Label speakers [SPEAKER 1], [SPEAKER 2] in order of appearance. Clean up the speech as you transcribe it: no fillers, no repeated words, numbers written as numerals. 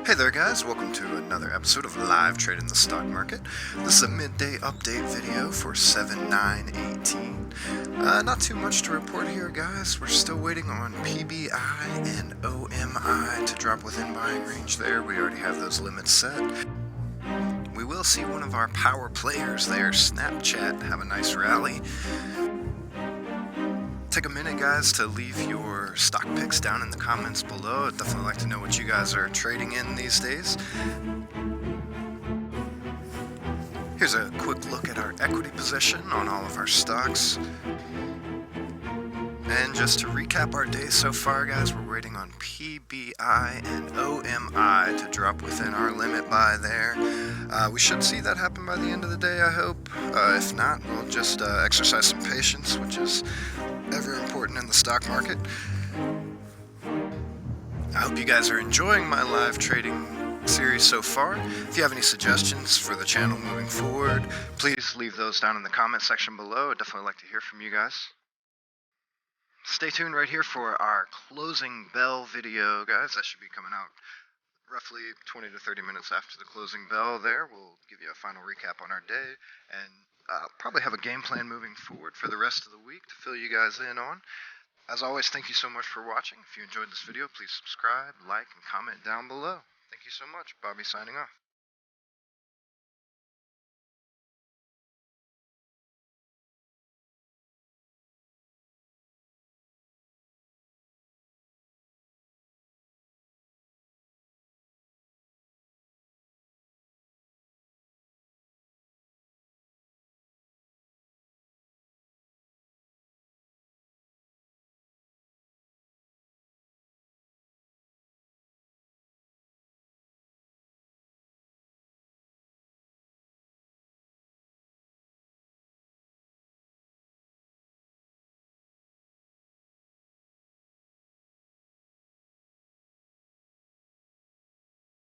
[SPEAKER 1] Hey there guys, welcome to another episode of Live Trade in the Stock Market. This is a midday update video for 7/9/18. Not too much to report here guys. We're still waiting on PBI and OMI to drop within buying range there. We already have those limits set. We will see one of our power players there, Snapchat, have a nice rally. Take a minute guys to leave your stock picks down in the comments below. I'd definitely like to know what you guys are trading in these days. Here's a quick look at our equity position on all of our stocks. And just to recap our day so far guys, we're waiting on PBI and OMI to drop within our limit buy there. We should see that happen by the end of the day, I hope. If not, we'll just exercise some patience, which is ever important in the stock market. I hope you guys are enjoying my live trading series so far. If you have any suggestions for the channel moving forward, please leave those down in the comment section below. I'd definitely like to hear from you guys. Stay tuned right here for our closing bell video, guys. That should be coming out roughly 20 to 30 minutes after the closing bell there. We'll give you a final recap on our day and probably have a game plan moving forward for the rest of the week to fill you guys in on. As always, thank you so much for watching. If you enjoyed this video, please subscribe, like, and comment down below. Thank you so much. Bobby signing off.